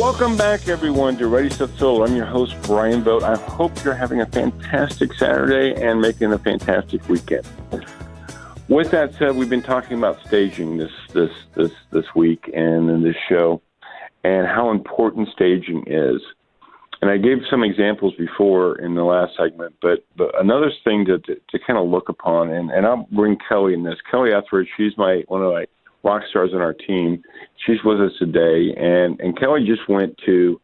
Welcome back, everyone, to Ready, Set, Sold. I'm your host, Bryan Vogt. I hope you're having a fantastic Saturday and making a fantastic weekend. With that said, we've been talking about staging this week and in this show, and how important staging is. And I gave some examples before in the last segment, but another thing to kind of look upon, and I'll bring Kelly in this. Kelly Etheridge, she's one of my rock stars on our team. She's with us today, and Kelly just went to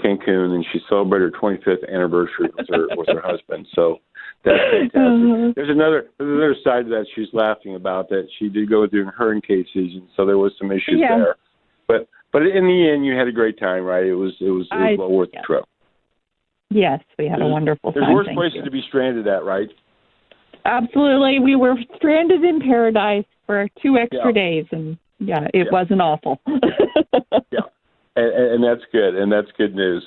Cancun, and she celebrated her 25th anniversary with her husband. So that's fantastic. There's another side to that she's laughing about, that she did go during hurricane season, so there was some issues there. But in the end, you had a great time, right? It was well worth the trip. Yes, we had a wonderful time. There's worse places to be stranded at, right? Absolutely. We were stranded in paradise for 2 extra days, and it wasn't awful. And that's good, and that's good news.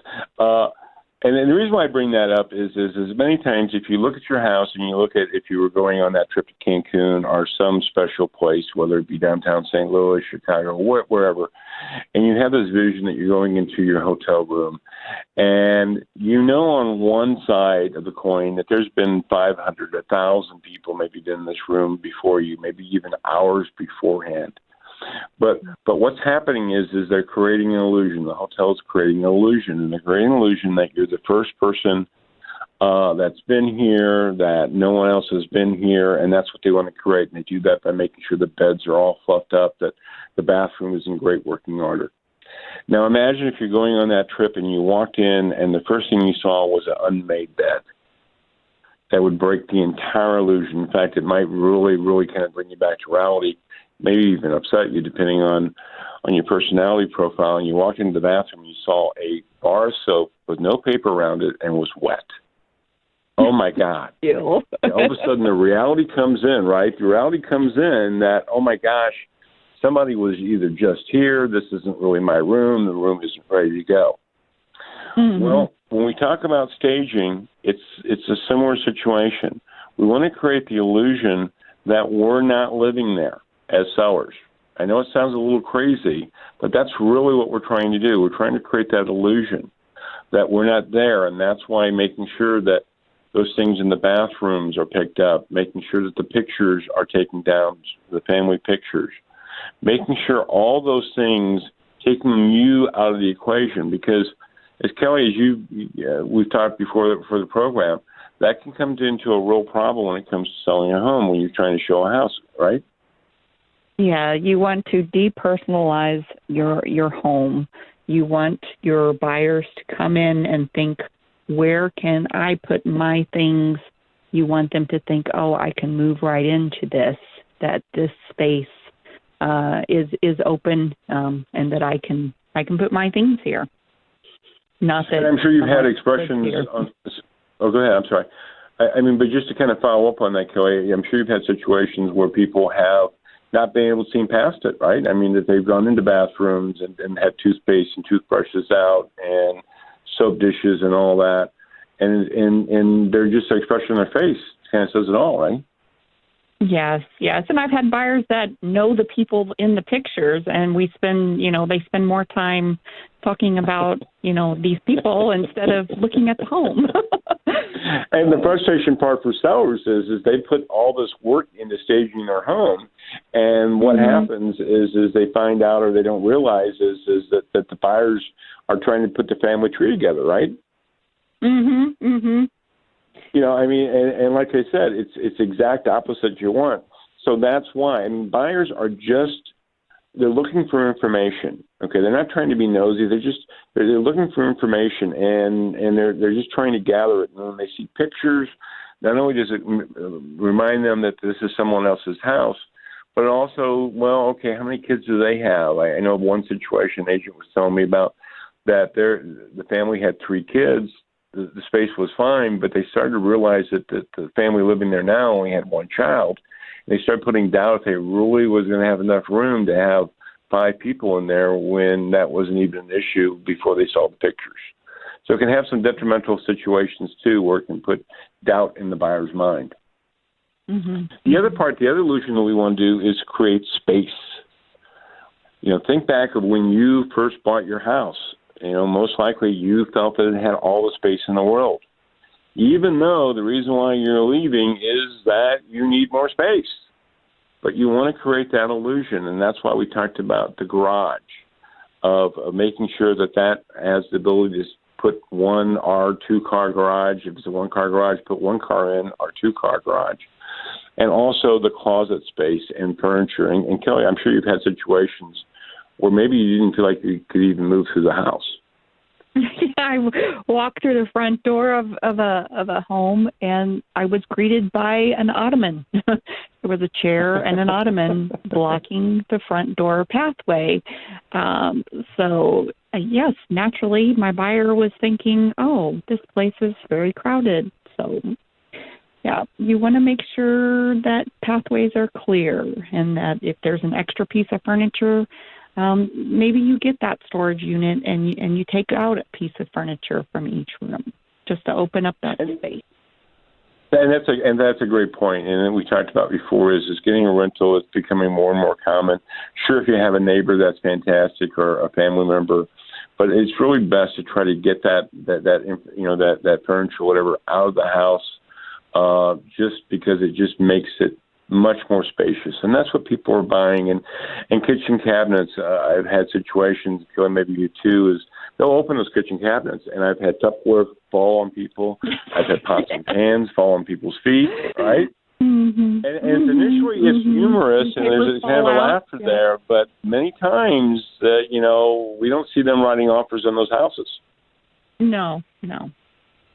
And the reason why I bring that up is many times if you look at your house and you look at if you were going on that trip to Cancun or some special place, whether it be downtown St. Louis, Chicago, wherever, and you have this vision that you're going into your hotel room, and you know on one side of the coin that there's been 500, 1,000 people maybe in this room before you, maybe even hours beforehand. But what's happening is they're creating an illusion. The hotel is creating an illusion, and they're creating an illusion that you're the first person that's been here, that no one else has been here, and that's what they want to create. And they do that by making sure the beds are all fluffed up, that the bathroom is in great working order. Now imagine if you're going on that trip and you walked in and the first thing you saw was an unmade bed. That would break the entire illusion. In fact, it might really, really kind of bring you back to reality, maybe even upset you depending on your personality profile. And you walked into the bathroom and you saw a bar of soap with no paper around it and was wet. Oh, my God. All of a sudden the reality comes in, right? The reality comes in that, oh, my gosh, somebody was either just here, this isn't really my room, the room isn't ready to go. Mm-hmm. Well, when we talk about staging, it's a similar situation. We want to create the illusion that we're not living there as sellers. I know it sounds a little crazy, but that's really what we're trying to do. We're trying to create that illusion that we're not there, and that's why making sure that those things in the bathrooms are picked up, making sure that the pictures are taken down, the family pictures, making sure all those things, taking you out of the equation, because as Kelly, we've talked before for the program, that can come into a real problem when it comes to selling a home when you're trying to show a house, right? Yeah, you want to depersonalize your home. You want your buyers to come in and think, where can I put my things? You want them to think, oh, I can move right into this, that this space is open, and that I can put my things here. Not that. And I'm sure you've had expressions on. Oh, go ahead. I'm sorry. I mean, but just to kind of follow up on that, Kelly, I'm sure you've had situations where people have not been able to see past it, right? I mean, that they've gone into bathrooms and had toothpaste and toothbrushes out and soap dishes and all that, and they're just an expression on their face kind of says it all, right? Yes. And I've had buyers that know the people in the pictures, and they spend more time talking about, these people instead of looking at the home. And the frustration part for sellers is they put all this work into staging their home, and what happens is they find out, or they don't realize is that the buyers are trying to put the family tree together, right? I mean, and like I said, it's exact opposite you want. So that's why. I mean, buyers are they're looking for information. Okay, they're not trying to be nosy. They're looking for information, and they're just trying to gather it. And when they see pictures, not only does it remind them that this is someone else's house, but also, well, okay, how many kids do they have? I know of one situation an agent was telling me about that the family had 3 kids. The space was fine, but they started to realize that the family living there now only had 1 child. And they started putting doubt if they really was going to have enough room to have 5 people in there when that wasn't even an issue before they saw the pictures. So it can have some detrimental situations, too, where it can put doubt in the buyer's mind. The other illusion that we want to do is create space. Think back of when you first bought your house. most likely you felt that it had all the space in the world, even though the reason why you're leaving is that you need more space. But you want to create that illusion, and that's why we talked about the garage, of making sure that has the ability to put one or two-car garage. If it's a one-car garage, put one car in, or two-car garage. And also the closet space and furniture. And Kelly, I'm sure you've had situations where maybe you didn't feel like you could even move through the house. I walked through the front door of a home, and I was greeted by an ottoman. There was a chair and an ottoman blocking the front door pathway. Yes, naturally, my buyer was thinking, oh, this place is very crowded. So, yeah, you want to make sure that pathways are clear, and that if there's an extra piece of furniture, maybe you get that storage unit and you take out a piece of furniture from each room just to open up that space. And that's a great point. And then we talked about before is getting a rental is becoming more and more common. Sure, if you have a neighbor, that's fantastic, or a family member, but it's really best to try to get that furniture, whatever, out of the house, just because it just makes it much more spacious. And that's what people are buying. And kitchen cabinets, I've had situations, maybe you too, is they'll open those kitchen cabinets, and I've had Tupperware fall on people. I've had pots and pans fall on people's feet, right? Mm-hmm. And initially it's humorous, and there's kind of a laughter there, but many times, we don't see them writing offers on those houses. No.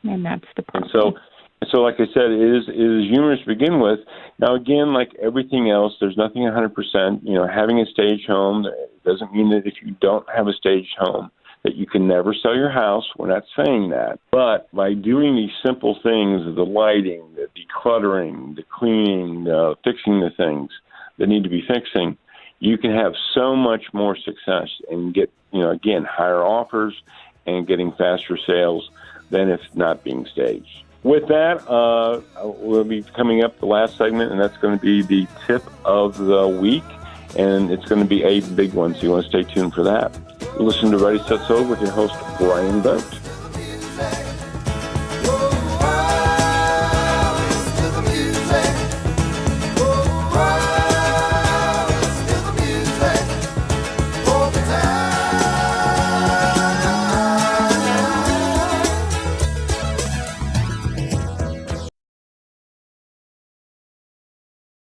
And that's the problem. And so, like I said, it is humorous to begin with. Now, again, like everything else, there's nothing 100%. Having a staged home doesn't mean that if you don't have a staged home that you can never sell your house. We're not saying that. But by doing these simple things, the lighting, the decluttering, the cleaning, fixing the things that need to be fixing, you can have so much more success and get, again, higher offers and getting faster sales than if not being staged. With that, we'll be coming up the last segment, and that's going to be the tip of the week, and it's going to be a big one, so you want to stay tuned for that. Listen to Ready, Set, Sold with your host, Bryan Vogt.